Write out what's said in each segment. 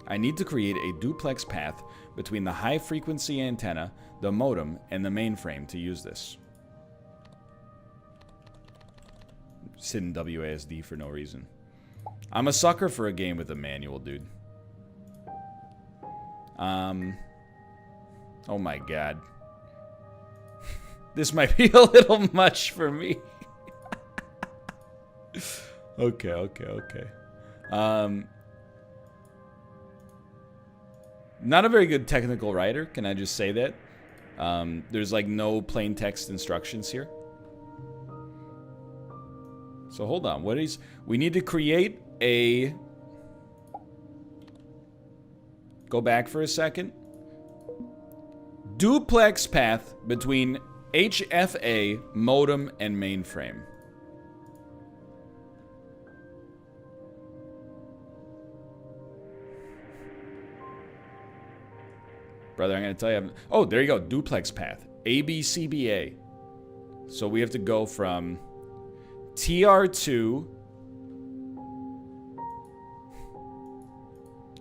I need to create a duplex path between the high-frequency antenna, the modem, and the mainframe to use this. Sit in WASD for no reason. I'm a sucker for a game with a manual, dude. Oh my god. This might be a little much for me. Okay. Not a very good technical writer, can I just say that? There's like no plain text instructions here. So hold on, we need to create a... Go back for a second. Duplex path between HFA, modem, and mainframe. Brother, I'm going to tell you. Oh, there you go. Duplex path. ABCBA. So we have to go from TR2.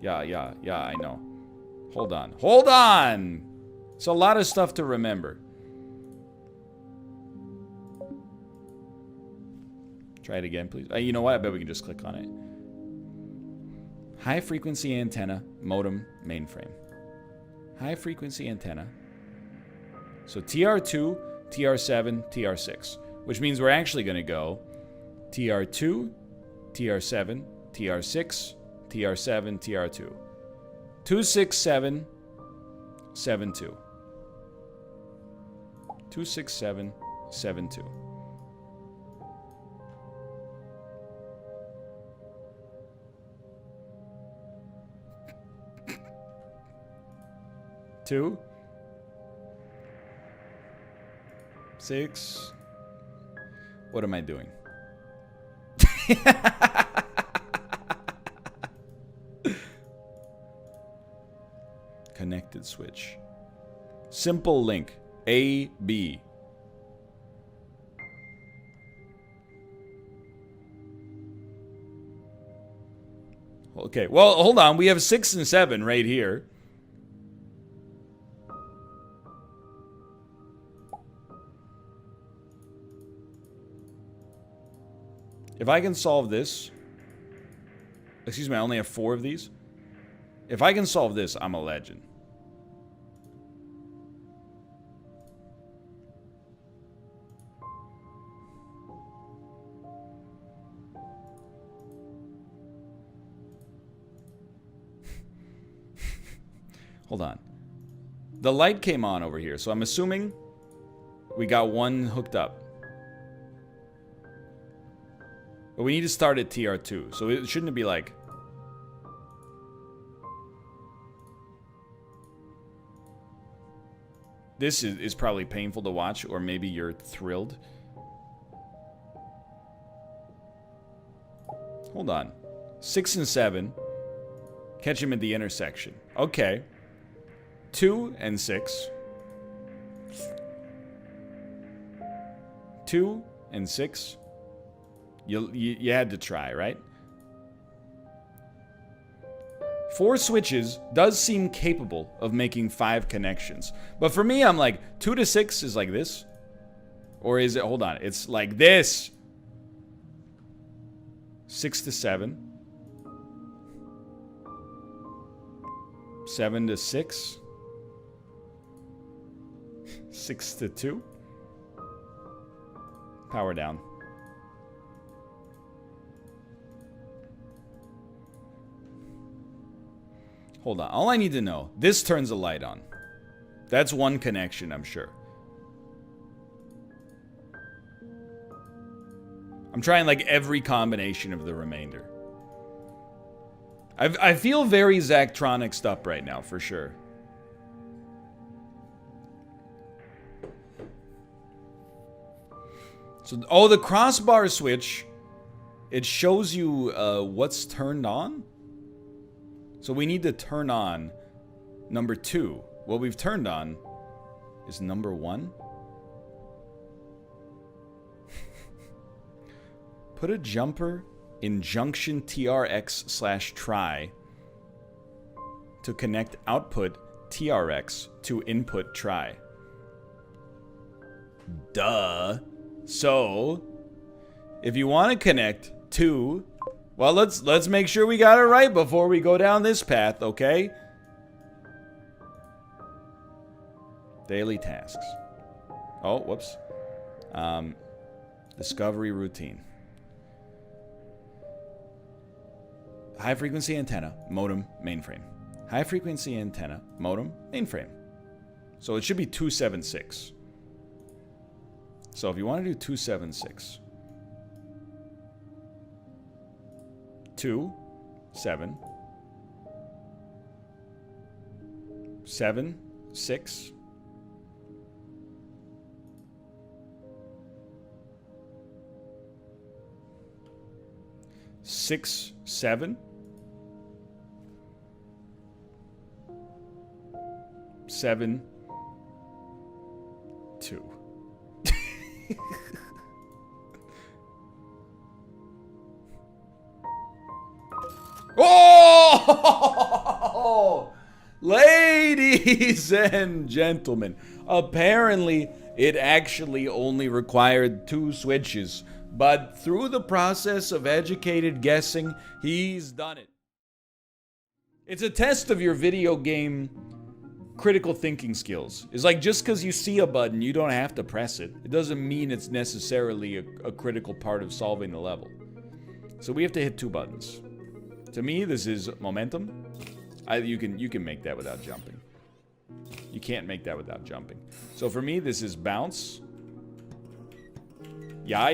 Yeah, I know. Hold on. It's a lot of stuff to remember. Try it again, please. You know what? I bet we can just click on it. High frequency antenna, modem, mainframe. High frequency antenna. So TR2, TR7, TR6. Which means we're actually going to go TR2, TR7, TR6, TR7, TR2. 267, 72. 267, 72. Two. 6. What am I doing? Connected switch. Simple link. A, B. Okay, well, hold on. We have 6 and 7 right here. If I can solve this... Excuse me, I only have 4 of these. If I can solve this, I'm a legend. Hold on. The light came on over here, so I'm assuming we got one hooked up. But we need to start at TR2, so it shouldn't be like... This is probably painful to watch, or maybe you're thrilled. Hold on. 6 and 7. Catch him at the intersection. Okay. 2 and 6. 2 and 6. You had to try, right? 4 switches does seem capable of making 5 connections. But for me, I'm like, 2 to 6 is like this. Or is it, hold on, it's like this. 6 to 7. 7 to 6. 6 to 2. Power down. Hold on. All I need to know, this turns a light on. That's one connection, I'm sure. I'm trying like every combination of the remainder. I feel very Zachtronics'd up right now, for sure. So, oh, the crossbar switch, it shows you what's turned on. So we need to turn on number 2. What we've turned on is number 1. Put a jumper in junction TRX/try to connect output TRX to input try. Duh. So, if you want to connect to... Well, let's make sure we got it right before we go down this path, okay? Daily tasks. Oh, whoops. Discovery routine. High frequency antenna, modem, mainframe. High frequency antenna, modem, mainframe. So it should be 276. So if you want to do 276. 2, 7, 7, 6. Six, 7. 7, 2. Oh! Ladies and gentlemen, apparently it actually only required 2 switches, but through the process of educated guessing, he's done it. It's a test of your video game critical thinking skills. It's like, just because you see a button, you don't have to press it. It doesn't mean it's necessarily a critical part of solving the level. So we have to hit 2 buttons. To me, this is momentum. You can make that without jumping. You can't make that without jumping. So for me, this is bounce. Yeah.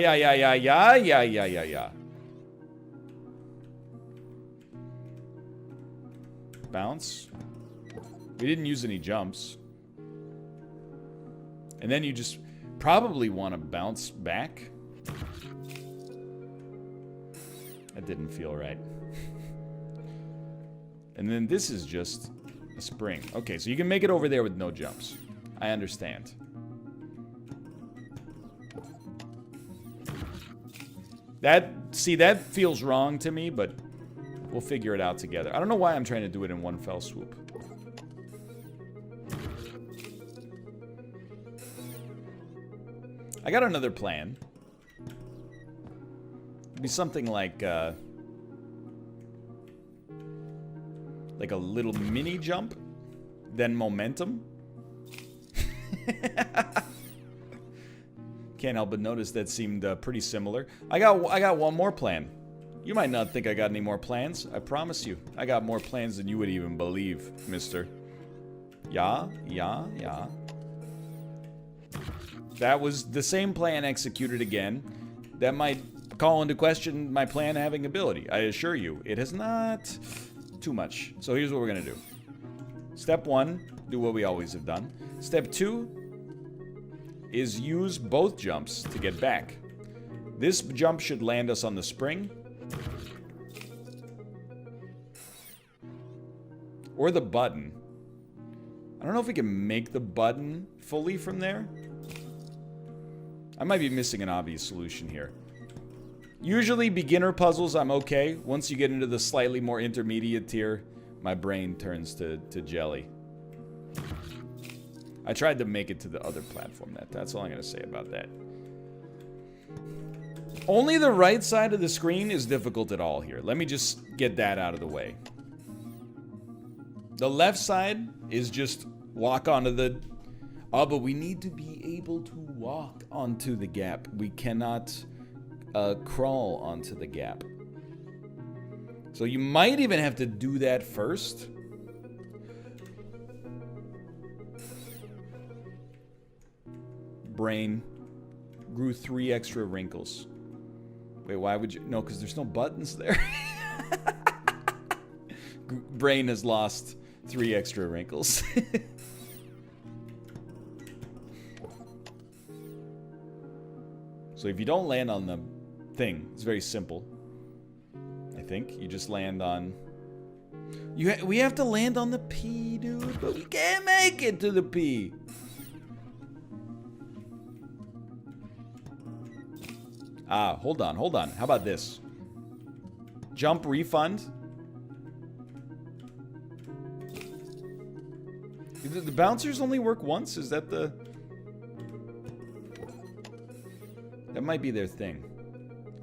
Bounce. We didn't use any jumps. And then you just probably want to bounce back. That didn't feel right. And then this is just a spring. Okay, so you can make it over there with no jumps. I understand. That feels wrong to me, but we'll figure it out together. I don't know why I'm trying to do it in one fell swoop. I got another plan. It'd be something like a little mini jump, then momentum. Can't help but notice that seemed pretty similar. I got one more plan. You might not think I got any more plans. I promise you, I got more plans than you would even believe, mister. Yeah. That was the same plan executed again. That might call into question my plan having ability. I assure you, it has not too much. So here's what we're gonna do. Step 1, do what we always have done. Step 2 is use both jumps to get back. This jump should land us on the spring. Or the button. I don't know if we can make the button fully from there. I might be missing an obvious solution here. Usually beginner puzzles I'm okay. Once you get into the slightly more intermediate tier, my brain turns to jelly. I tried to make it to the other platform. That's all I'm going to say about that. Only the right side of the screen is difficult at all here. Let me just get that out of the way. The left side is just walk onto the... Oh, but we need to be able to walk onto the gap. We cannot crawl onto the gap. So you might even have to do that first. Brain grew 3 extra wrinkles. Wait, why would you? No, because there's no buttons there. Brain has lost 3 extra wrinkles. So if you don't land on the thing, it's very simple. I think you just land on... we have to land on the P, dude, but we can't make it to the P. Ah, hold on. How about this? Jump refund. The bouncers only work once? Is that the... That might be their thing.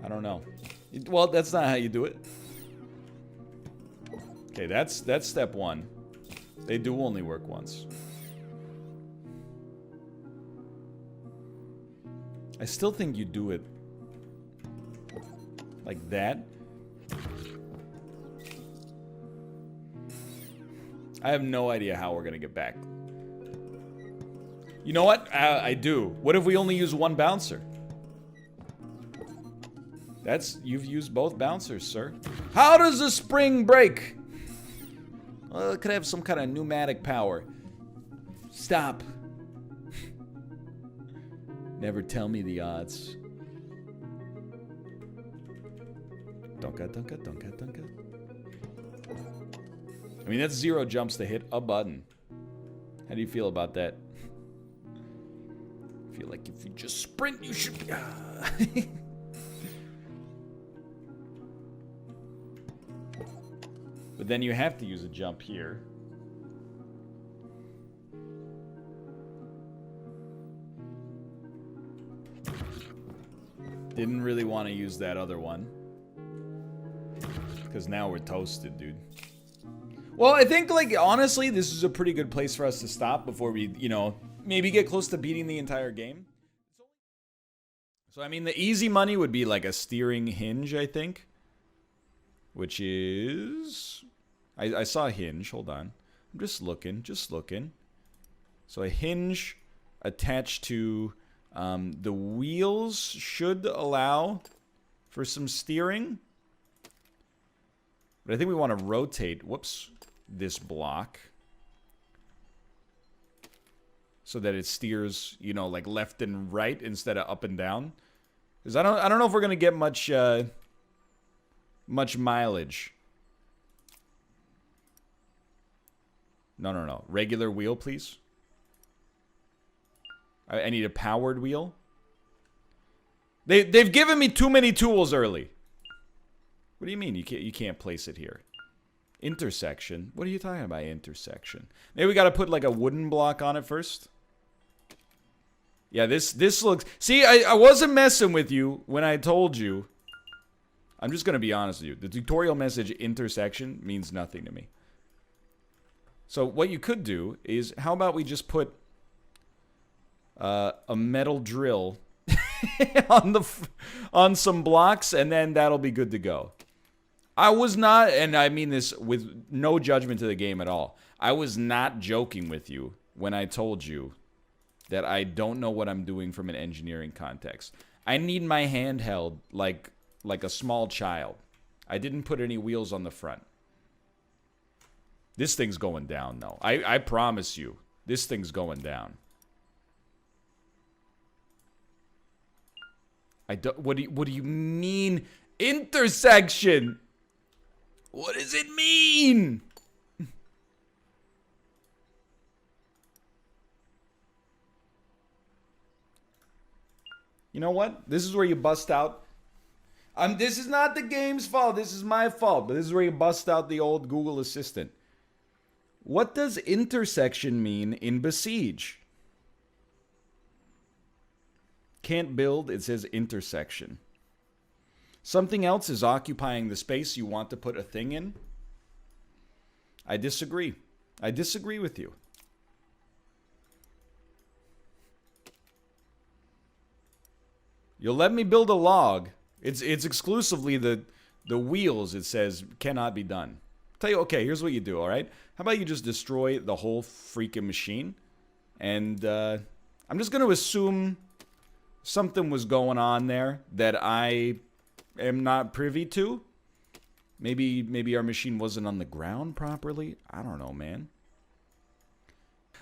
I don't know. Well, that's not how you do it. Okay, that's step one. They do only work once. I still think you do it like that. I have no idea how we're gonna get back. You know what? I do. What if we only use one bouncer? You've used both bouncers, sir. How does a spring break? Well, it could have some kind of pneumatic power. Stop. Never tell me the odds. Dunka, dunka, dunka, dunka. I mean, that's 0 jumps to hit a button. How do you feel about that? I feel like if you just sprint, you should be... But then you have to use a jump here. Didn't really want to use that other one. Because now we're toasted, dude. Well, I think, like, honestly, this is a pretty good place for us to stop before we, you know, maybe get close to beating the entire game. So, I mean, the easy money would be, like, a steering hinge, I think. Which is... I saw a hinge. Hold on. I'm just looking. So, a hinge attached to the wheels should allow for some steering. But I think we want to rotate, whoops, this block. So that it steers, you know, like left and right instead of up and down. Because I don't know if we're going to get much mileage. No. Regular wheel, please. I need a powered wheel. They've given me too many tools early. What do you mean you can't place it here? Intersection? What are you talking about, intersection? Maybe we got to put like a wooden block on it first. Yeah, this looks... See, I wasn't messing with you when I told you. I'm just going to be honest with you. The tutorial message intersection means nothing to me. So what you could do is, how about we just put a metal drill on some blocks, and then that'll be good to go. I was not, and I mean this with no judgment to the game at all, I was not joking with you when I told you that I don't know what I'm doing from an engineering context. I need my hand held like a small child. I didn't put any wheels on the front. This thing's going down, though. I promise you, this thing's going down. What do you mean intersection? What does it mean? You know what? This is where you bust out. This is not the game's fault. This is my fault. But this is where you bust out the old Google Assistant. What does intersection mean in Besiege? Can't build, it says intersection. Something else is occupying the space you want to put a thing in. I disagree. I disagree with you. You'll let me build a log. It's exclusively the wheels, it says, cannot be done. Tell you, okay, here's what you do, all right? How about you just destroy the whole freaking machine? And I'm just going to assume something was going on there that I am not privy to. Maybe our machine wasn't on the ground properly. I don't know, man.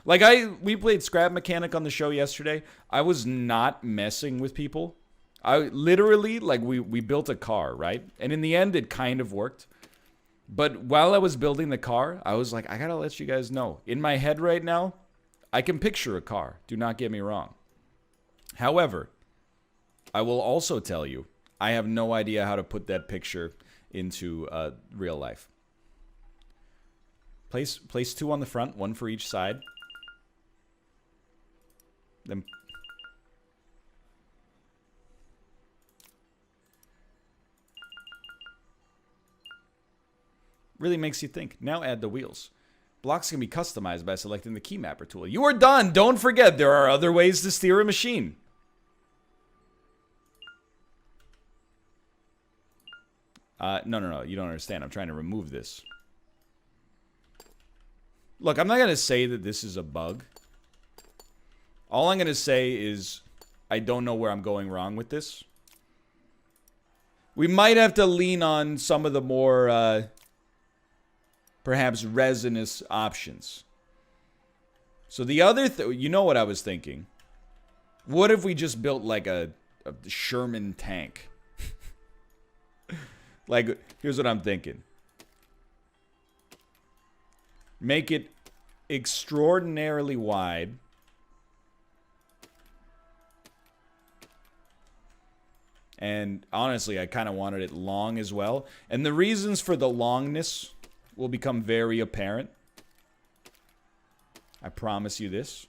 Like, we played Scrap Mechanic on the show yesterday. I was not messing with people. I literally, like, we built a car, right? And in the end, it kind of worked. But while I was building the car, I was like, I gotta let you guys know. In my head right now, I can picture a car. Do not get me wrong. However, I will also tell you, I have no idea how to put that picture into real life. Place 2 on the front, 1 for each side. Then really makes you think. Now add the wheels. Blocks can be customized by selecting the key mapper tool. You are done. Don't forget, there are other ways to steer a machine. No. You don't understand. I'm trying to remove this. Look, I'm not going to say that this is a bug. All I'm going to say is I don't know where I'm going wrong with this. We might have to lean on some of the more, perhaps resinous options. So the other you know what I was thinking? What if we just built like a Sherman tank? Like, here's what I'm thinking. Make it extraordinarily wide. And honestly, I kind of wanted it long as well. And the reasons for the longness will become very apparent. I promise you this.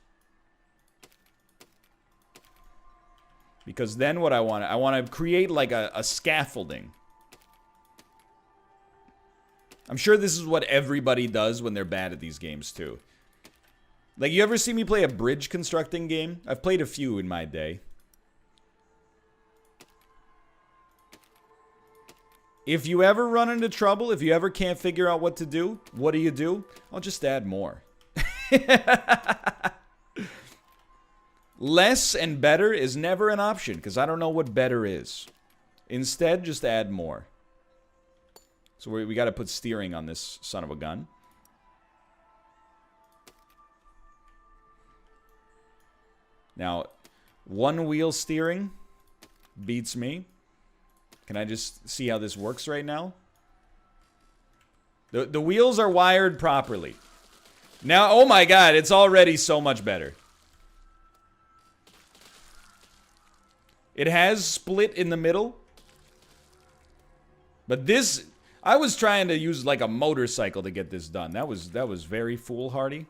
Because then what I want to create like a scaffolding. I'm sure this is what everybody does when they're bad at these games too. Like, you ever see me play a bridge constructing game? I've played a few in my day. If you ever run into trouble, if you ever can't figure out what to do, what do? I'll just add more. Less and better is never an option, because I don't know what better is. Instead, just add more. So we got to put steering on this son of a gun. Now, one wheel steering beats me. Can I just see how this works right now? The wheels are wired properly. Now, oh my god, it's already so much better. It has split in the middle. But this, I was trying to use like a motorcycle to get this done. That was very foolhardy.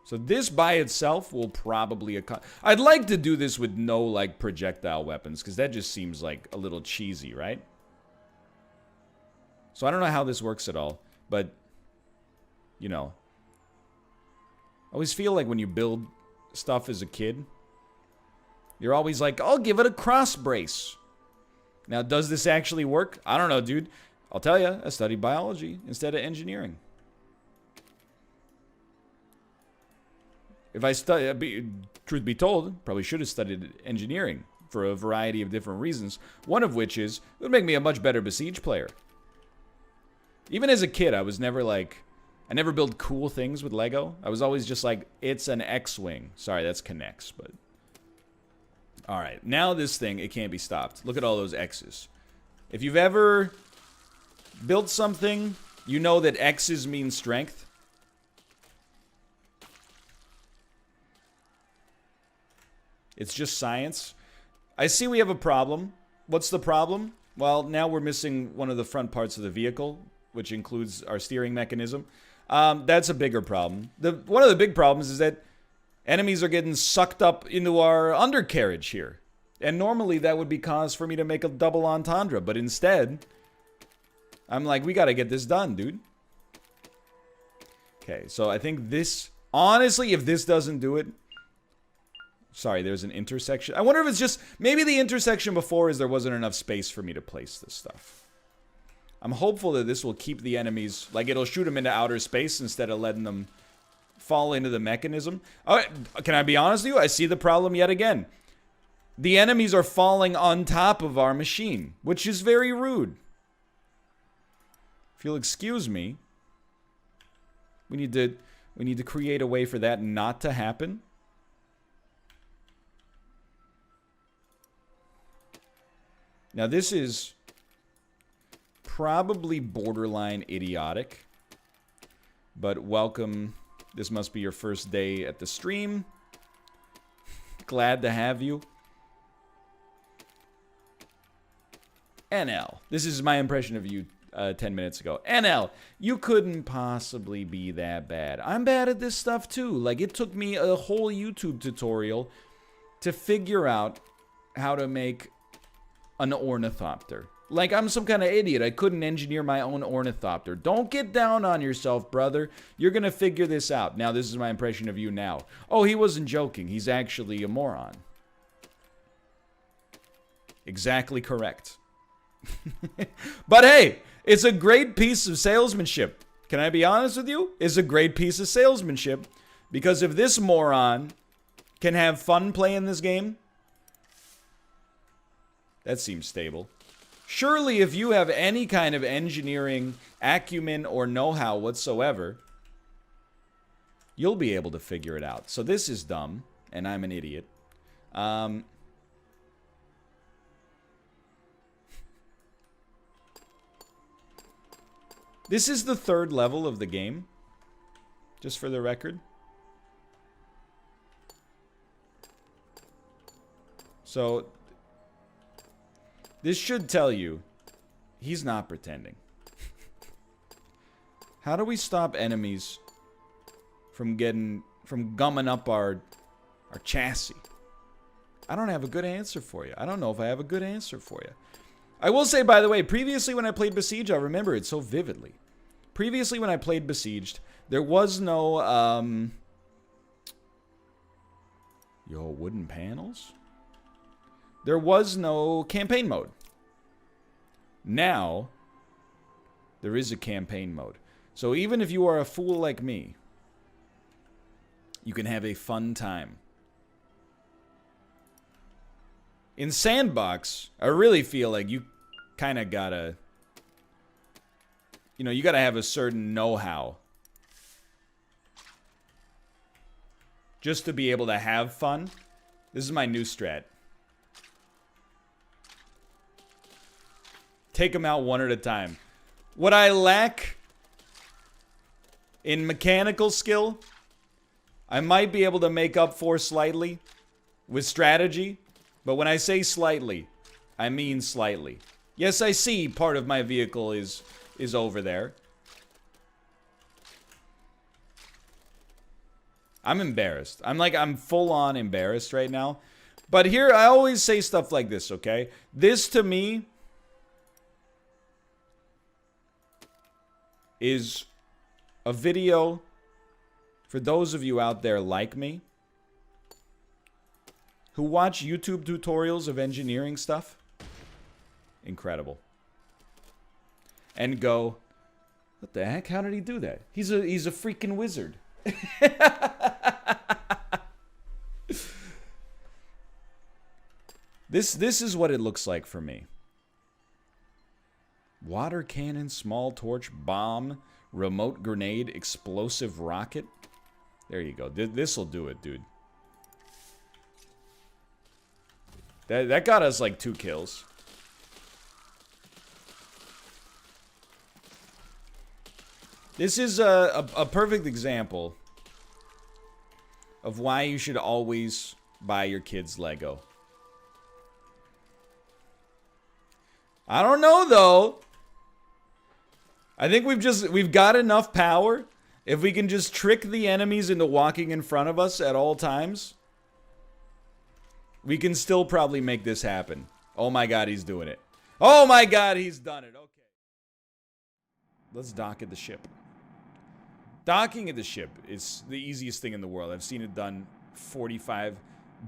So this by itself will probably... I'd like to do this with no, like, projectile weapons, because that just seems, like, a little cheesy, right? So I don't know how this works at all, but, you know. I always feel like when you build stuff as a kid, you're always like, I'll give it a cross brace. Now, does this actually work? I don't know, dude. I'll tell you, I studied biology instead of engineering. If I truth be told, probably should have studied engineering for a variety of different reasons. One of which is, it would make me a much better Besiege player. Even as a kid, I was never like, I never built cool things with Lego. I was always just like, it's an X-Wing. Sorry, that's Connects, but... Alright, now this thing, it can't be stopped. Look at all those X's. If you've ever built something, you know that X's mean strength. It's just science. I see we have a problem. What's the problem? Well, now we're missing one of the front parts of the vehicle, which includes our steering mechanism. That's a bigger problem. One of the big problems is that enemies are getting sucked up into our undercarriage here. And normally that would be cause for me to make a double entendre. But instead, I'm like, we gotta get this done, dude. Okay, so I think this... Honestly, if this doesn't do it... Sorry, there's an intersection. I wonder if it's just... Maybe the intersection before is there wasn't enough space for me to place this stuff. I'm hopeful that this will keep the enemies... Like, it'll shoot them into outer space instead of letting them... fall into the mechanism. Oh, can I be honest with you? I see the problem yet again. The enemies are falling on top of our machine, which is very rude. If you'll excuse me, we need to create a way for that not to happen. Now this is probably borderline idiotic, but welcome. This must be your first day at the stream. Glad to have you. NL. This is my impression of you 10 minutes ago. NL, you couldn't possibly be that bad. I'm bad at this stuff too. Like, it took me a whole YouTube tutorial to figure out how to make an ornithopter. Like, I'm some kind of idiot. I couldn't engineer my own ornithopter. Don't get down on yourself, brother. You're going to figure this out. Now, this is my impression of you now. Oh, he wasn't joking. He's actually a moron. Exactly correct. But hey, it's a great piece of salesmanship. Can I be honest with you? It's a great piece of salesmanship. Because if this moron can have fun playing this game, that seems stable. Surely if you have any kind of engineering acumen or know-how whatsoever, you'll be able to figure it out. So this is dumb, and I'm an idiot. This is the 3rd level of the game, just for the record. So this should tell you he's not pretending. How do we stop enemies from gumming up our chassis? I don't have a good answer for you. I don't know if I have a good answer for you. I will say, by the way, previously when I played Besieged, I remember it so vividly. Previously when I played Besieged, there was no, wooden panels? There was no campaign mode. Now, there is a campaign mode. So even if you are a fool like me, you can have a fun time. In SANDBOX, I really feel like you kind of gotta, you gotta have a certain know-how just to be able to have fun. This is my new strat. Take them out one at a time. What I lack in mechanical skill, I might be able to make up for slightly with strategy. But when I say slightly, I mean slightly. Yes, I see part of my vehicle is over there. I'm embarrassed. I'm full on embarrassed right now. But here, I always say stuff like this, okay? This, to me, is a video for those of you out there like me who watch YouTube tutorials of engineering stuff. Incredible. And go, what the heck? How did he do that? He's a freaking wizard. This is what it looks like for me. Water cannon, small torch, bomb, remote grenade, explosive rocket. There you go. This'll do it, dude. That got us like 2 kills. This is a perfect example of why you should always buy your kids Lego. I don't know though. I think we've got enough power. If we can just trick the enemies into walking in front of us at all times, we can still probably make this happen. Oh my god, he's doing it. Oh my god, he's done it. Okay. Let's dock at the ship. Docking at the ship is the easiest thing in the world. I've seen it done 45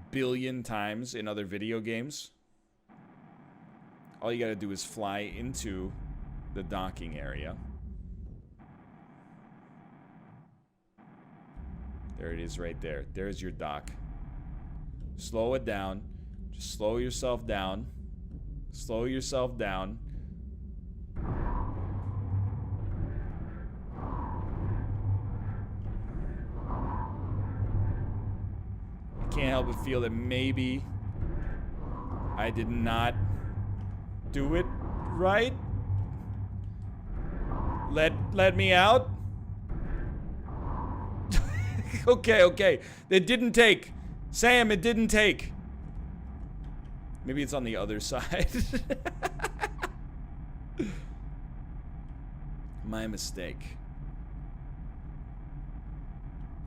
billion times in other video games. All you gotta do is fly into the docking area. There it is right there. There's your dock. Slow it down. Just slow yourself down. Slow yourself down. I can't help but feel that maybe I did not do it right. Let me out. Okay. It didn't take. Sam, it didn't take. Maybe it's on the other side. My mistake.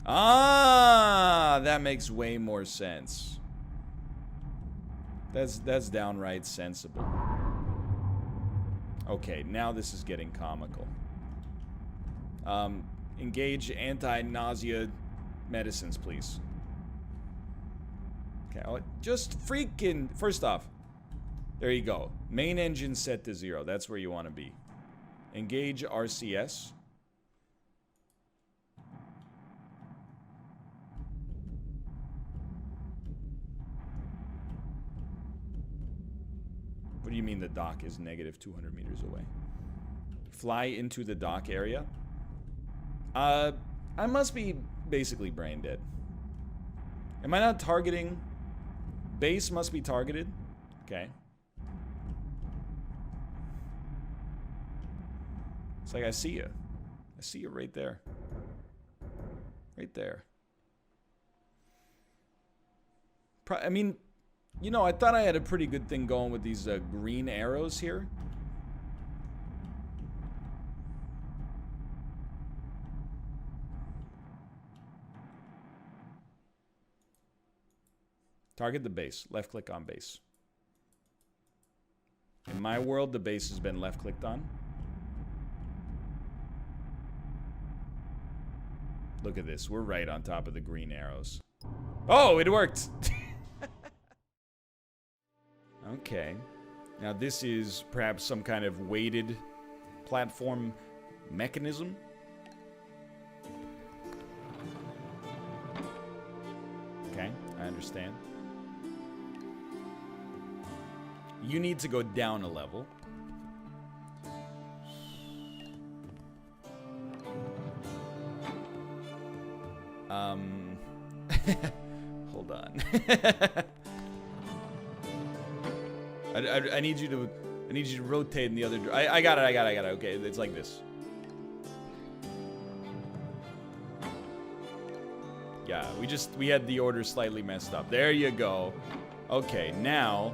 Ah, that makes way more sense. That's downright sensible. Okay, now this is getting comical. Engage anti-nausea medicines, please. Okay, just freaking... First off, there you go. Main engine set to 0. That's where you want to be. Engage RCS. What do you mean the dock is negative 200 meters away? Fly into the dock area. I must be basically brain dead. Am I not targeting? Base must be targeted. Okay. It's like I see you. I see you right there. Right there. I mean, you know, I thought I had a pretty good thing going with these green arrows here. Target the base. Left click on base. In my world, the base has been left clicked on. Look at this. We're right on top of the green arrows. Oh, it worked! Okay. Now this is perhaps some kind of weighted platform mechanism. Okay, I understand. You need to go down a level. Hold on. I need you to rotate in the other direction. I got it. Okay, it's like this. Yeah, we had the order slightly messed up. There you go. Okay, now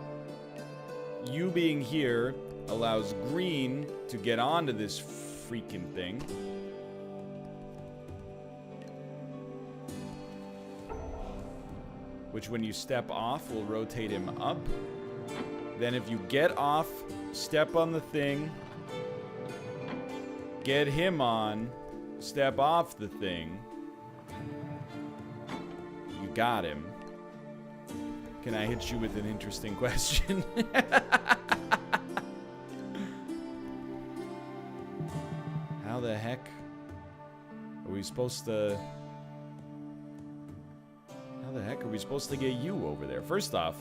you being here allows green to get onto this freaking thing. Which when you step off will rotate him up. Then if you get off, step on the thing, get him on, step off the thing. You got him. Can I hit you with an interesting question? How the heck are we supposed to... How the heck are we supposed to get you over there? First off,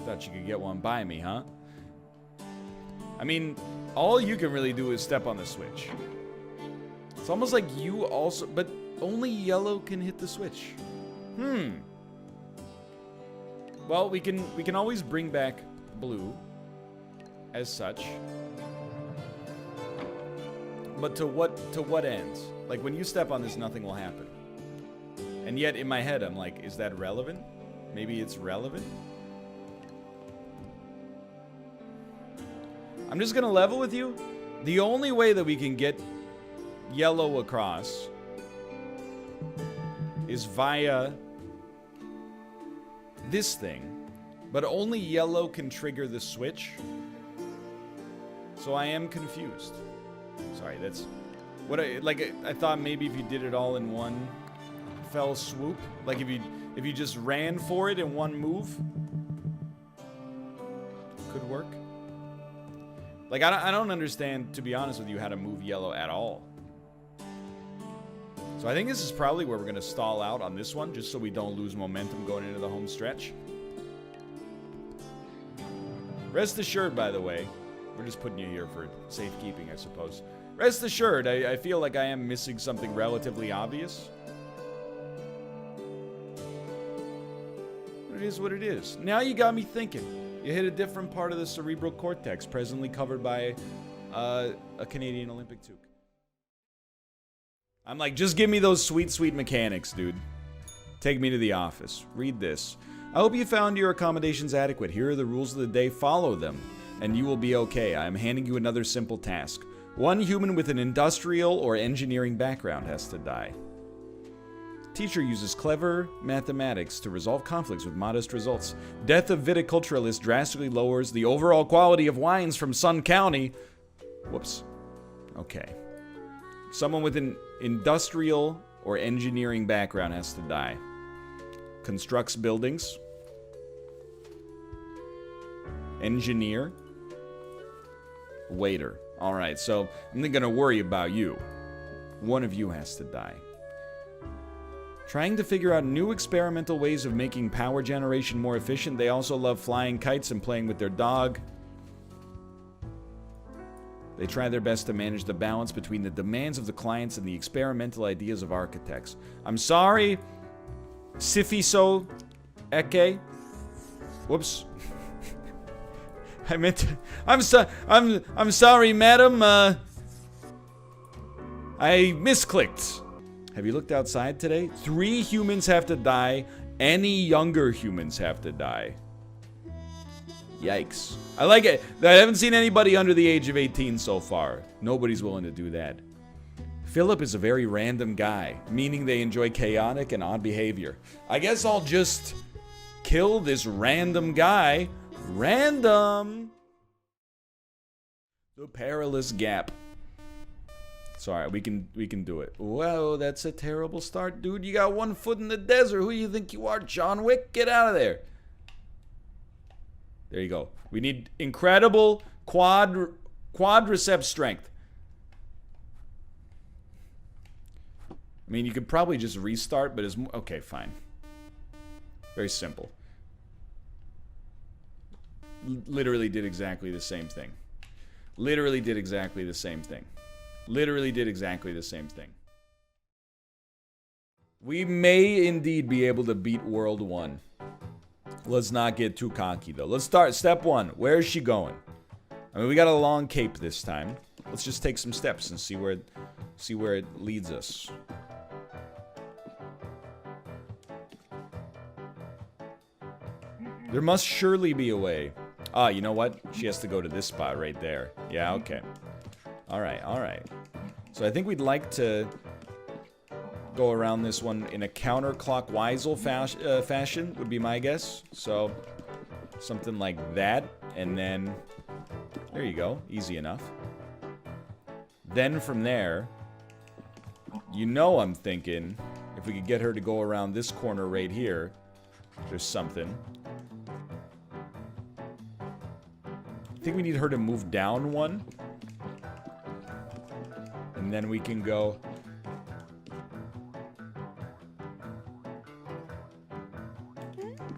thought you could get one by me, huh? I mean, all you can really do is step on the switch. It's almost like you also... But only yellow can hit the switch. Well, we can always bring back blue as such. But to what end? Like, when you step on this, nothing will happen. And yet, in my head, I'm like, is that relevant? Maybe it's relevant? I'm just gonna level with you. The only way that we can get yellow across is via this thing. But only yellow can trigger the switch. So I am confused. Sorry, that's... what I thought maybe if you did it all in one fell swoop, like if you just ran for it in one move, could work. Like I don't understand, to be honest with you, how to move yellow at all. So I think this is probably where we're gonna stall out on this one, just so we don't lose momentum going into the home stretch. Rest assured, by the way, we're just putting you here for safekeeping, I suppose. Rest assured, I feel like I am missing something relatively obvious. But it is what it is. Now you got me thinking. You hit a different part of the cerebral cortex, presently covered by a Canadian Olympic toque. I'm like, just give me those sweet, sweet mechanics, dude. Take me to the office. Read this. I hope you found your accommodations adequate. Here are the rules of the day. Follow them, and you will be okay. I am handing you another simple task. One human with an industrial or engineering background has to die. Teacher uses clever mathematics to resolve conflicts with modest results. Death of viticulturalist drastically lowers the overall quality of wines from Sun County. Whoops. Okay. Someone with an industrial or engineering background has to die. Constructs buildings. Engineer. Waiter. Alright, so I'm not gonna worry about you. One of you has to die. Trying to figure out new experimental ways of making power generation more efficient. They also love flying kites and playing with their dog. They try their best to manage the balance between the demands of the clients and the experimental ideas of architects. I'm sorry, Sifiso Eke. Whoops. I meant to, I'm sorry, madam. I misclicked. Have you looked outside today? 3 humans have to die. Any younger humans have to die. Yikes. I like it. I haven't seen anybody under the age of 18 so far. Nobody's willing to do that. Philip is a very random guy, meaning they enjoy chaotic and odd behavior. I guess I'll just kill this random guy. Random. The perilous gap. Sorry, we can do it. Whoa, that's a terrible start, dude. You got 1 foot in the desert. Who do you think you are, John Wick? Get out of there. There you go. We need incredible quadriceps strength. I mean, you could probably just restart, but it's okay, fine. Very simple. Literally did exactly the same thing. Literally did exactly the same thing. Literally did exactly the same thing. We may indeed be able to beat World 1. Let's not get too cocky, though. Let's start. Step 1. Where is she going? I mean, we got a long cape this time. Let's just take some steps and see where it leads us. There must surely be a way. Ah, you know what? She has to go to this spot right there. Yeah, okay. Alright, alright. So I think we'd like to go around this one in a counterclockwise fashion, would be my guess. So, something like that. And then, there you go. Easy enough. Then from there, you know I'm thinking, if we could get her to go around this corner right here, there's something. I think we need her to move down 1. And then we can go.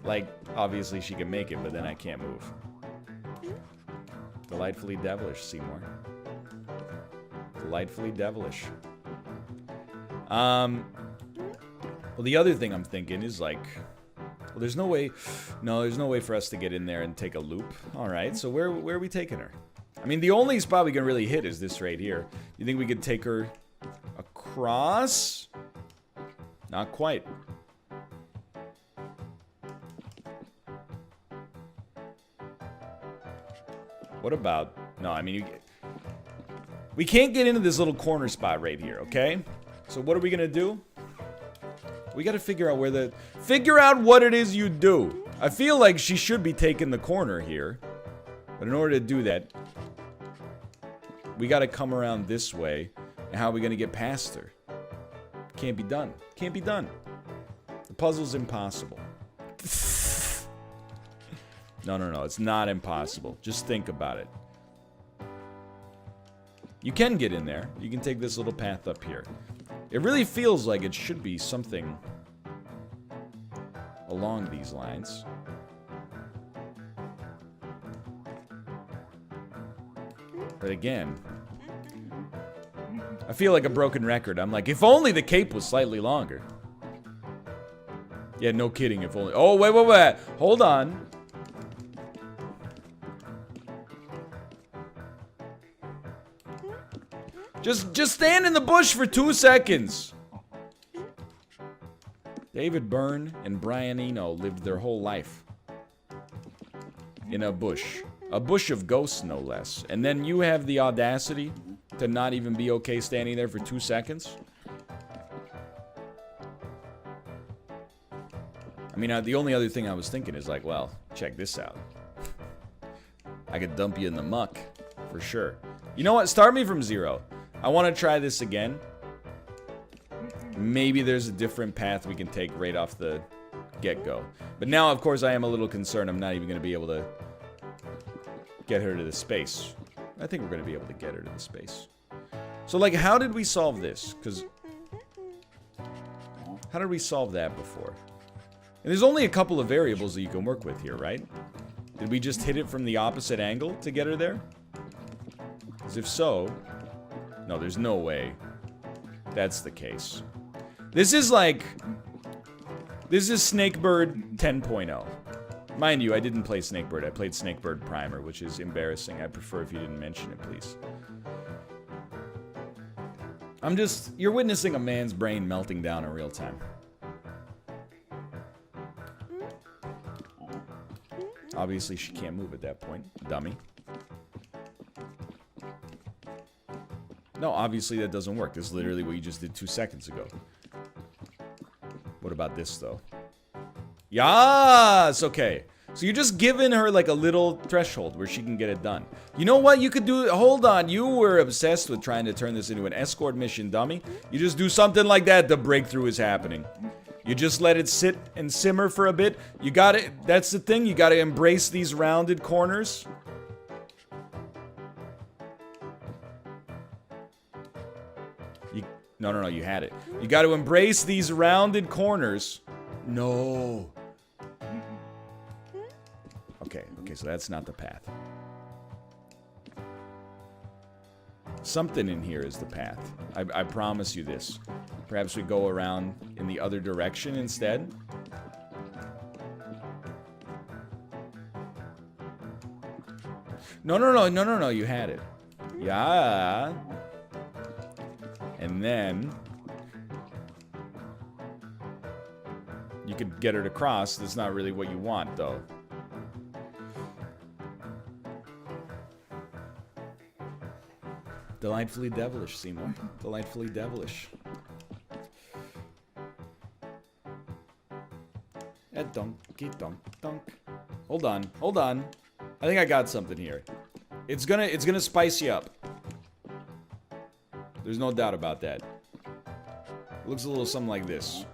Like, obviously she can make it, but then I can't move. Delightfully devilish, Seymour. Delightfully devilish. Well, the other thing I'm thinking is like, well, there's no way. No, there's no way for us to get in there and take a loop. All right, so where are we taking her? I mean, the only spot we can really hit is this right here. You think we could take her across? Not quite. What about... No, I mean, we can't get into this little corner spot right here, okay? So what are we gonna do? We gotta figure out where the... Figure out what it is you do. I feel like she should be taking the corner here. But in order to do that, we gotta come around this way. And how are we gonna get past her? Can't be done. Can't be done. The puzzle's impossible. No, it's not impossible. Just think about it. You can get in there. You can take this little path up here. It really feels like it should be something along these lines. But again, I feel like a broken record. I'm like, if only the cape was slightly longer. Yeah, no kidding, if only... Oh, wait. Hold on. Just stand in the bush for 2 seconds. David Byrne and Brian Eno lived their whole life in a bush. A bush of ghosts, no less. And then you have the audacity to not even be okay standing there for 2 seconds? I mean, the only other thing I was thinking is like, well, check this out. I could dump you in the muck, for sure. You know what? Start me from 0. I want to try this again. Maybe there's a different path we can take right off the get-go. But now, of course, I am a little concerned I'm not even going to be able to get her to the space. I think we're going to be able to get her to the space. So, like, how did we solve this? Because how did we solve that before? And there's only a couple of variables that you can work with here, right? Did we just hit it from the opposite angle to get her there? Because if so... No, there's no way that's the case. This is like... This is Snakebird 10.0. Mind you, I didn't play Snakebird. I played Snakebird Primer, which is embarrassing. I'd prefer if you didn't mention it, please. I'm just... You're witnessing a man's brain melting down in real time. Obviously, she can't move at that point. Dummy. No, obviously that doesn't work. This is literally what you just did 2 seconds ago. What about this, though? Yes! Okay. So you're just giving her, like, a little threshold where she can get it done. You know what you could do? Hold on. You were obsessed with trying to turn this into an escort mission, dummy. You just do something like that, the breakthrough is happening. You just let it sit and simmer for a bit. You gotta... That's the thing. You gotta embrace these rounded corners. No, you had it. You got to embrace these rounded corners. No. Okay, so that's not the path. Something in here is the path. I promise you this. Perhaps we go around in the other direction instead. No, you had it. Yeah. And then you could get her to cross. That's not really what you want, though. Delightfully devilish, Seymour. Delightfully devilish. Donkey donk donk. Hold on. I think I got something here. It's gonna spice you up. There's no doubt about that. It looks a little something like this.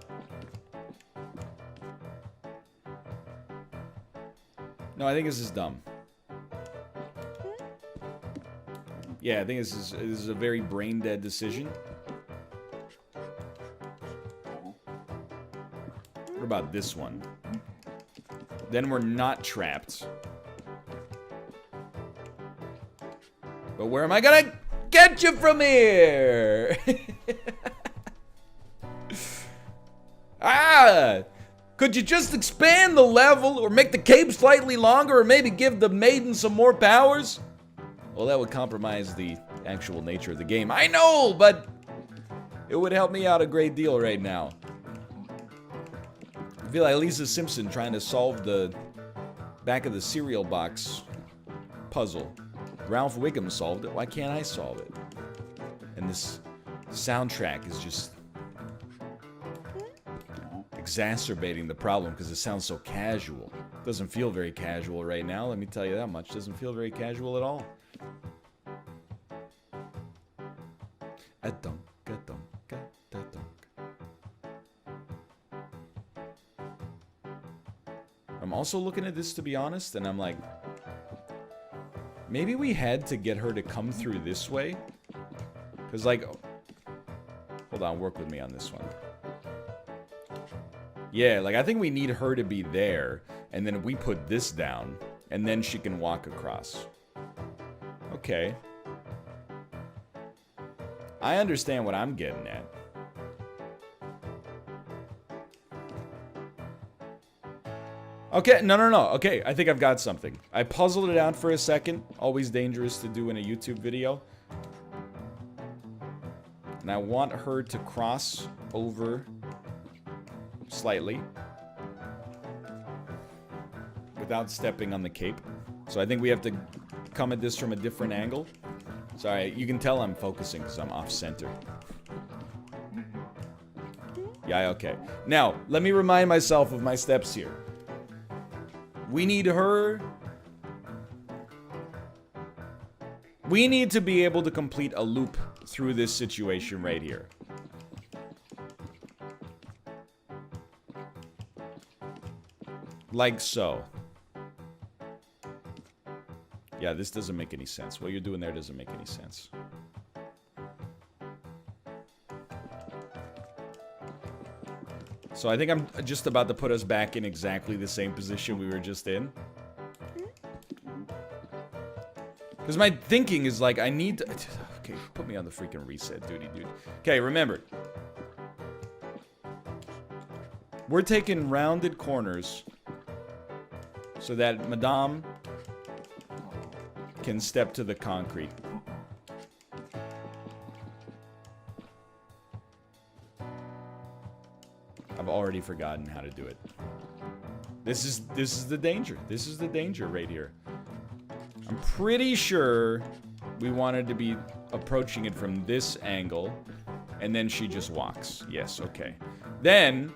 No, I think this is dumb. Yeah, I think this is a very brain-dead decision. What about this one? Then we're not trapped. But where am I gonna get you from here? Could you just expand the level or make the cape slightly longer or maybe give the maiden some more powers? Well, that would compromise the actual nature of the game. I know, but it would help me out a great deal right now. I feel like Lisa Simpson trying to solve the back of the cereal box puzzle. Ralph Wiggum solved it. Why can't I solve it? And this soundtrack is just exacerbating the problem because it sounds so casual. It doesn't feel very casual right now, let me tell you that much. It doesn't feel very casual at all. I'm also looking at this, to be honest, and I'm like, maybe we had to get her to come through this way. Because, like, hold on, work with me on this one. Yeah, like, I think we need her to be there, and then we put this down, and then she can walk across. Okay. I understand what I'm getting at. Okay, no. Okay, I think I've got something. I puzzled it out for a second. Always dangerous to do in a YouTube video. And I want her to cross over slightly without stepping on the cape. So I think we have to come at this from a different angle. Sorry, you can tell I'm focusing because I'm off center. Yeah, okay. Now, let me remind myself of my steps here. We need her. We need to be able to complete a loop through this situation right here. Like so. Yeah, this doesn't make any sense. What you're doing there doesn't make any sense. So I think I'm just about to put us back in exactly the same position we were just in. Because my thinking is like, I need to... Okay, put me on the freaking reset duty, dude. Okay, remember. We're taking rounded corners so that Madame can step to the concrete. I've already forgotten how to do it. This is the danger. This is the danger right here. I'm pretty sure we wanted to be approaching it from this angle, and then she just walks. Yes, okay. Then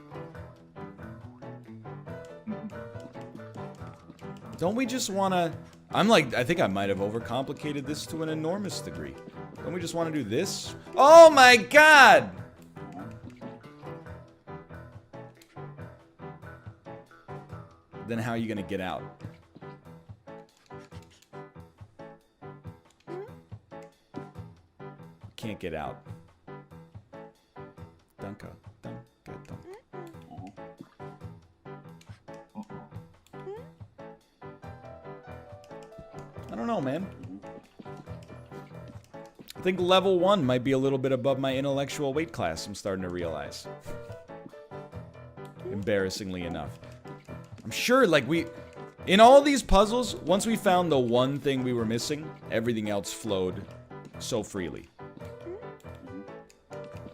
don't we just want to... I think I might have overcomplicated this to an enormous degree. Don't we just want to do this? Oh my god! Then how are you gonna get out? Can't get out. Dunka. I don't know, man. I think level 1 might be a little bit above my intellectual weight class, I'm starting to realize. Embarrassingly enough. I'm sure, like, in all these puzzles, once we found the one thing we were missing, everything else flowed so freely.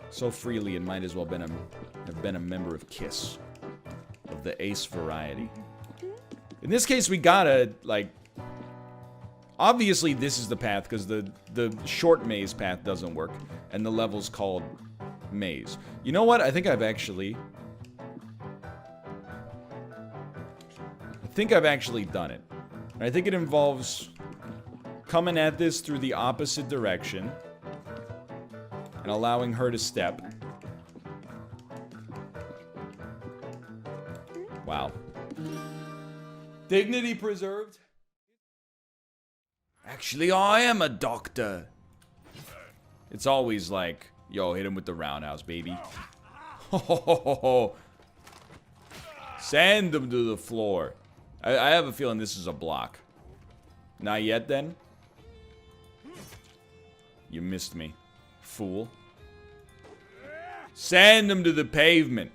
So freely, it might as well have been a member of KISS. Of the ace variety. In this case, we gotta, like... Obviously, this is the path, because the short maze path doesn't work. And the level's called maze. You know what? I think I've actually done it. I think it involves coming at this through the opposite direction. And allowing her to step. Wow. Dignity preserved. Actually, I am a doctor. It's always like, yo, hit him with the roundhouse, baby. Ho, ho, ho, ho, ho. Send him to the floor. I have a feeling this is a block. Not yet, then? You missed me, fool. Send him to the pavement.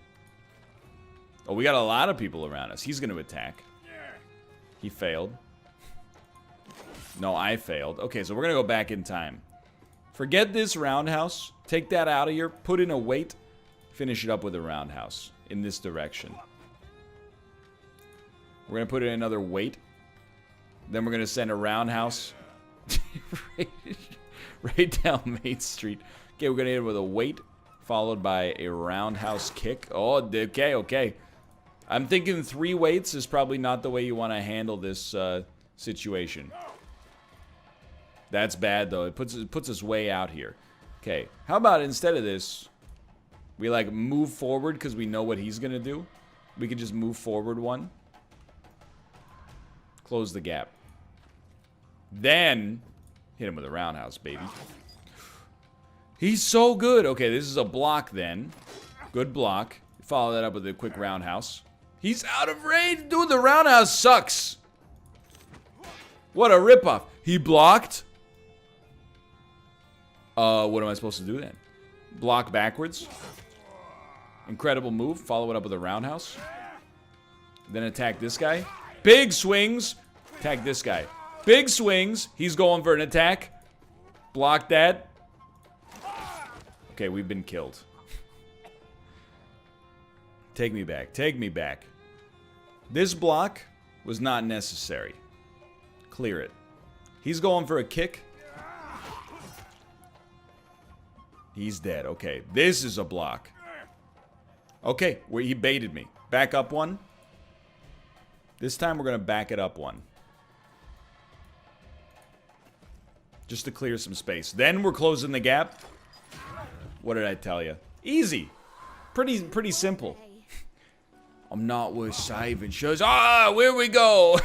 Oh, we got a lot of people around us. He's going to attack. He failed. No, I failed. Okay, so we're going to go back in time. Forget this roundhouse. Take that out of here. Put in a weight. Finish it up with a roundhouse. In this direction. We're going to put in another weight. Then we're going to send a roundhouse. right down Main Street. Okay, we're going to hit it with a weight. Followed by a roundhouse kick. Oh, okay, okay. I'm thinking 3 weights is probably not the way you want to handle this situation. That's bad, though. It puts us way out here. Okay, how about instead of this, we, like, move forward because we know what he's going to do? We could just move forward 1. Close the gap. Then, hit him with a roundhouse, baby. He's so good. Okay, this is a block then. Good block. Follow that up with a quick roundhouse. He's out of range. Dude, the roundhouse sucks. What a ripoff. He blocked. What am I supposed to do then? Block backwards. Incredible move. Follow it up with a roundhouse. Then attack this guy. Big swings. Attack this guy. Big swings. He's going for an attack. Block that. Okay, we've been killed. Take me back. Take me back. This block was not necessary. Clear it. He's going for a kick. He's dead. Okay, this is a block. Okay, where he baited me. Back up one. This time we're going to back it up one. Just to clear some space. Then we're closing the gap. What did I tell you? Easy. Pretty simple. I'm not worth saving. Shows. Ah, where we go?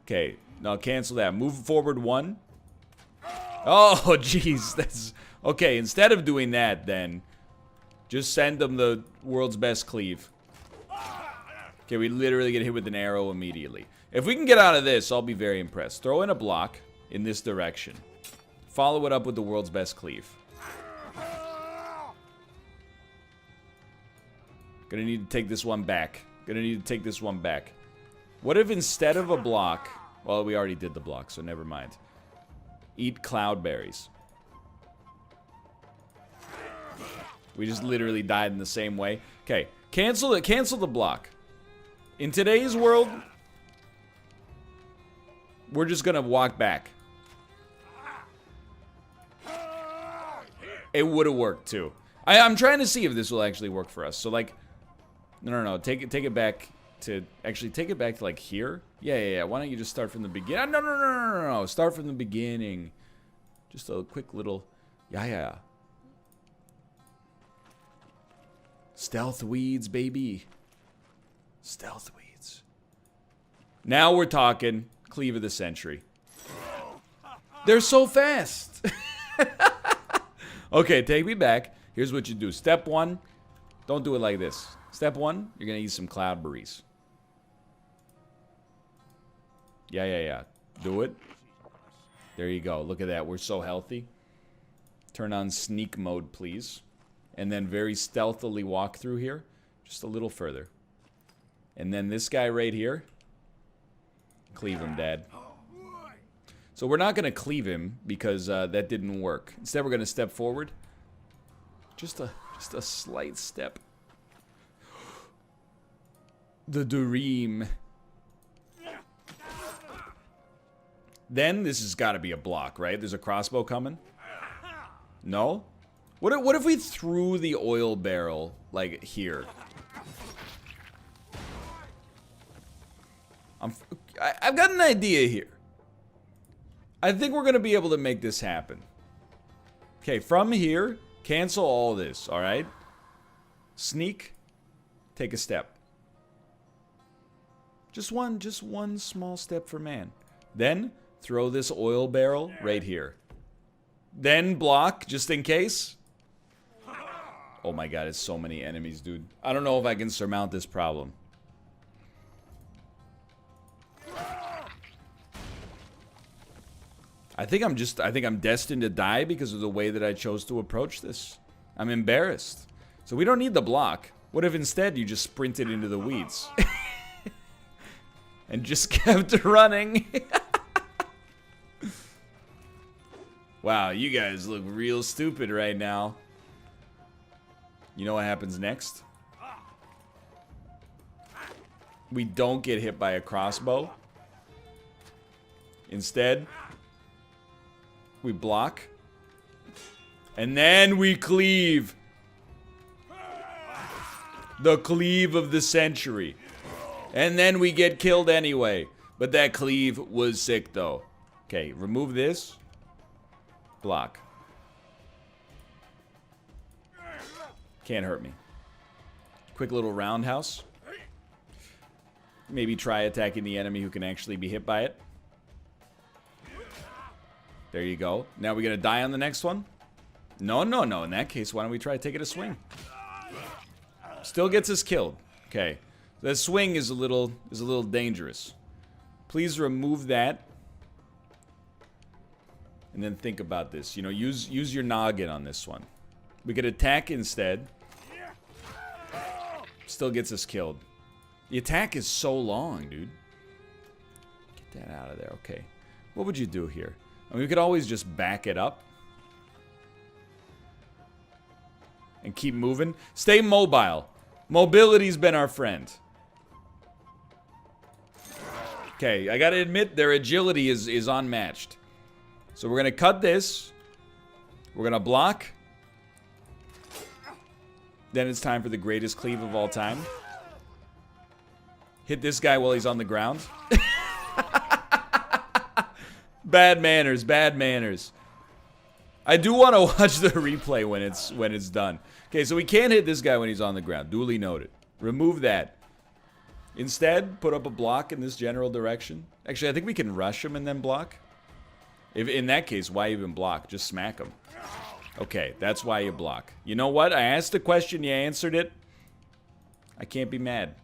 Okay, now cancel that. Move forward one. Oh, jeez. That's okay. Instead of doing that, then just send them the world's best cleave. Okay, we literally get hit with an arrow immediately. If we can get out of this, I'll be very impressed. Throw in a block in this direction. Follow it up with the world's best cleave. Gonna need to take this one back. Gonna need to take this one back. What if instead of a block... Well, we already did the block, so never mind. Eat cloudberries. We just literally died in the same way. Okay, cancel it. Cancel the block. In today's world, we're just gonna walk back. It would have worked too. I'm trying to see if this will actually work for us. So like, no. Take it back to actually take it back to like here. Yeah. Why don't you just start from the beginning? No. Start from the beginning. Just a quick little, yeah. Stealth weeds, baby. Stealth weeds. Now we're talking cleave of the century. They're so fast. Okay, take me back. Here's what you do. Step one, don't do it like this. Step one, you're gonna eat some cloudberries. Yeah. Do it. There you go. Look at that. We're so healthy. Turn on sneak mode, please. And then very stealthily walk through here. Just a little further. And then this guy right here. Cleave him, Dad. So we're not going to cleave him because that didn't work. Instead, we're going to step forward. Just a slight step. The dream. Then this has got to be a block, right? There's a crossbow coming. No? What if we threw the oil barrel like here? I've got an idea here. I think we're gonna be able to make this happen. Okay, from here, cancel all this. All right. Sneak. Take a step. Just one small step for man. Then throw this oil barrel right here. Then block, just in case. Oh my god, it's so many enemies, dude. I don't know if I can surmount this problem. I think I'm destined to die because of the way that I chose to approach this. I'm embarrassed. So we don't need the block. What if instead you just sprinted into the weeds? And just kept running? Wow, you guys look real stupid right now. You know what happens next? We don't get hit by a crossbow. Instead, we block. And then we cleave. The cleave of the century. And then we get killed anyway. But that cleave was sick though. Okay, remove this. Block. Can't hurt me. Quick little roundhouse. Maybe try attacking the enemy who can actually be hit by it. There you go. Now we gonna die on the next one? No. In that case, why don't we try to take it a swing? Still gets us killed. Okay. The swing is a little dangerous. Please remove that. And then think about this. You know, use your noggin on this one. We could attack instead. Still gets us killed. The attack is so long, dude. Get that out of there. Okay. What would you do here? I mean, we could always just back it up. And keep moving. Stay mobile. Mobility's been our friend. Okay, I gotta admit, their agility is unmatched. So we're gonna cut this. We're gonna block. Then it's time for the greatest cleave of all time. Hit this guy while he's on the ground. Bad manners, bad manners. I do want to watch the replay when it's done. Okay, so we can't hit this guy when he's on the ground. Duly noted. Remove that. Instead, put up a block in this general direction. Actually, I think we can rush him and then block. If in that case, why even block? Just smack him. Okay, that's why you block. You know what? I asked a question, you answered it. I can't be mad.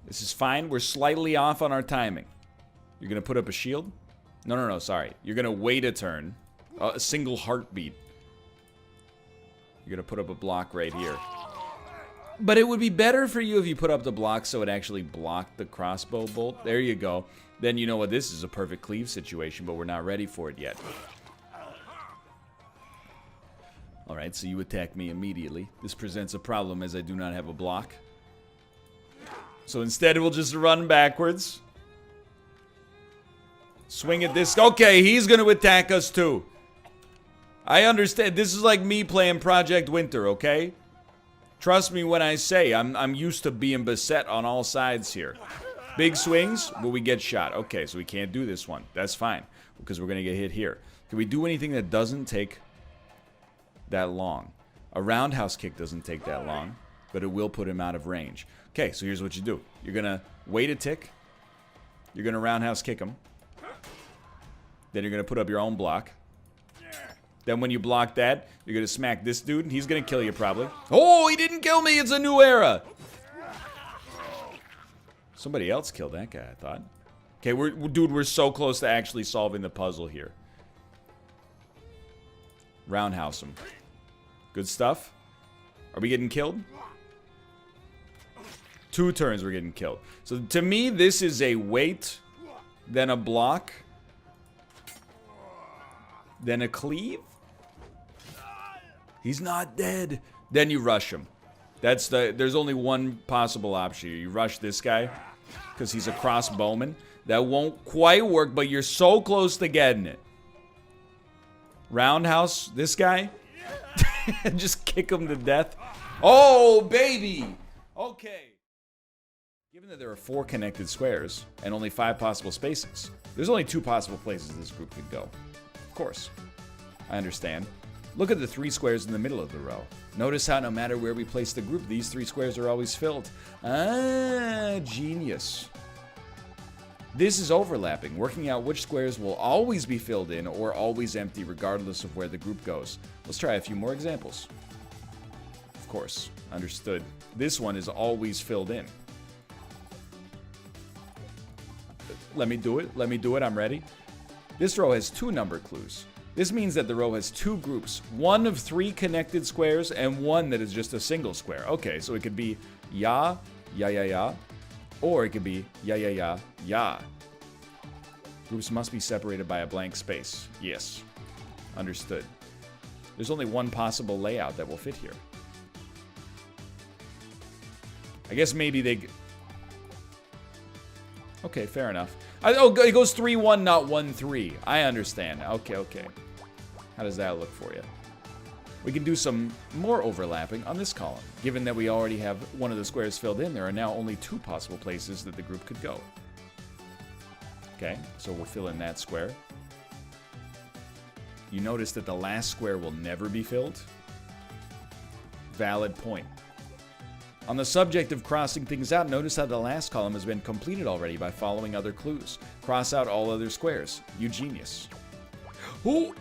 This is fine. We're slightly off on our timing. You're going to put up a shield? No, sorry. You're going to wait a turn. A single heartbeat. You're going to put up a block right here. But it would be better for you if you put up the block so it actually blocked the crossbow bolt. There you go. Then you know what? This is a perfect cleave situation, but we're not ready for it yet. Alright, so you attack me immediately. This presents a problem as I do not have a block. So instead we'll just run backwards. Swing at this. Okay, he's going to attack us too. I understand. This is like me playing Project Winter, okay? Trust me when I say I'm used to being beset on all sides here. Big swings, but we get shot. Okay, so we can't do this one. That's fine, because we're going to get hit here. Can we do anything that doesn't take that long? A roundhouse kick doesn't take that long, but it will put him out of range. Okay, so here's what you do. You're going to wait a tick. You're going to roundhouse kick him. Then you're going to put up your own block. Then when you block that, you're going to smack this dude, and he's going to kill you probably. Oh, he didn't kill me. It's a new era. Somebody else killed that guy, I thought. Okay, we're so close to actually solving the puzzle here. Roundhouse him. Good stuff. Are we getting killed? 2 turns we're getting killed. So to me, this is a wait, then a block, then a cleave. He's not dead. Then you rush him. There's only one possible option. You rush this guy because he's a crossbowman. That won't quite work, but you're so close to getting it. Roundhouse this guy. Just kick him to death. Oh, baby. Okay. Given that there are 4 connected squares and only 5 possible spaces, there's only 2 possible places this group could go. Of course. I understand. Look at the 3 squares in the middle of the row. Notice how no matter where we place the group, these 3 squares are always filled. Ah, genius. This is overlapping, working out which squares will always be filled in or always empty regardless of where the group goes. Let's try a few more examples. Of course, understood. This one is always filled in. Let me do it, I'm ready. This row has 2 number clues. This means that the row has 2 groups, 1 of 3 connected squares and 1 that is just a single square. Okay, so it could be ya, ya, ya, ya, or it could be ya, ya, ya, ya. Groups must be separated by a blank space. Yes, understood. There's only one possible layout that will fit here. I guess maybe they... Okay, fair enough. Oh, it goes 3-1, not 1-3. I understand. Okay. How does that look for you? We can do some more overlapping on this column. Given that we already have one of the squares filled in, there are now only 2 possible places that the group could go. Okay, so we'll fill in that square. You notice that the last square will never be filled? Valid point. On the subject of crossing things out, notice how the last column has been completed already by following other clues. Cross out all other squares. You genius. Ooh!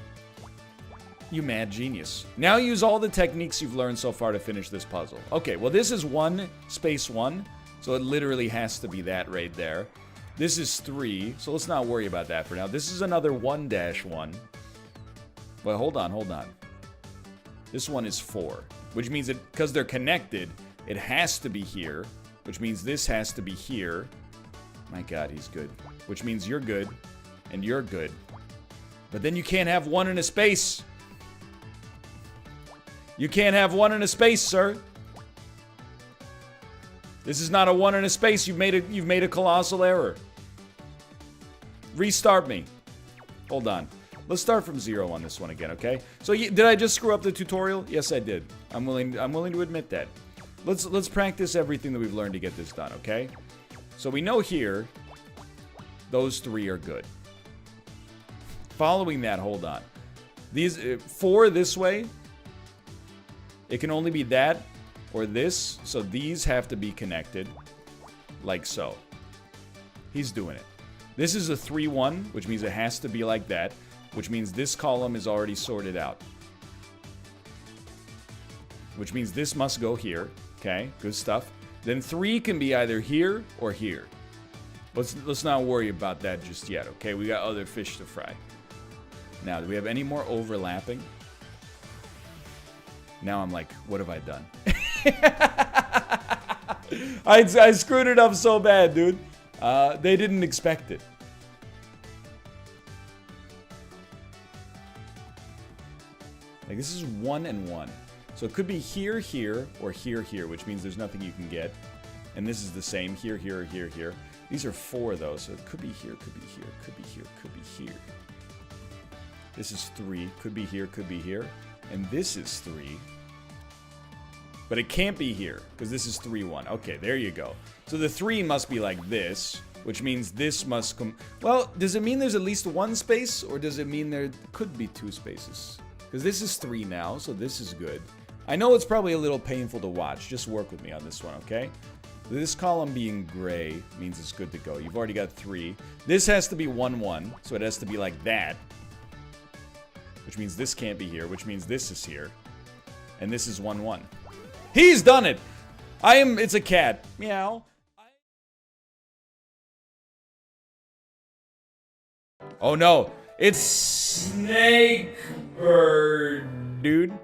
You mad genius. Now use all the techniques you've learned so far to finish this puzzle. Okay, well this is 1 space 1, so it literally has to be that right there. This is 3, so let's not worry about that for now. This is another 1-1. Well, hold on. This one is 4, which means that because they're connected, it has to be here, which means this has to be here. My God, he's good. Which means you're good, and you're good. But then you can't have 1 in a space. You can't have 1 in a space, sir. This is not a 1 in a space. You've made a colossal error. Restart me. Hold on. Let's start from 0 on this one again, okay? So did I just screw up the tutorial? Yes, I did. I'm willing to admit that. Let's practice everything that we've learned to get this done, okay? So we know here, those 3 are good. Following that, hold on. These 4 this way, it can only be that or this, so these have to be connected, like so. He's doing it. This is a 3-1, which means it has to be like that, which means this column is already sorted out. Which means this must go here. Okay, good stuff. Then 3 can be either here or here. Let's not worry about that just yet, okay? We got other fish to fry. Now, do we have any more overlapping? Now I'm like, what have I done? I screwed it up so bad, dude. They didn't expect it. Like, this is 1 and 1. So it could be here, here, or here, here, which means there's nothing you can get. And this is the same, here, here, here, here. These are 4, though, so it could be here, could be here, could be here, could be here. This is 3, could be here, could be here. And this is 3. But it can't be here, because this is 3-1. Okay, there you go. So the 3 must be like this, which means this must come... Well, does it mean there's at least 1 space, or does it mean there could be 2 spaces? Because this is 3 now, so this is good. I know it's probably a little painful to watch. Just work with me on this one, okay? This column being gray means it's good to go. You've already got 3. This has to be 1-1, so it has to be like that. Which means this can't be here, which means this is here. And this is 1-1. He's done it! It's a cat. Meow. Oh no, it's Snake Bird, dude.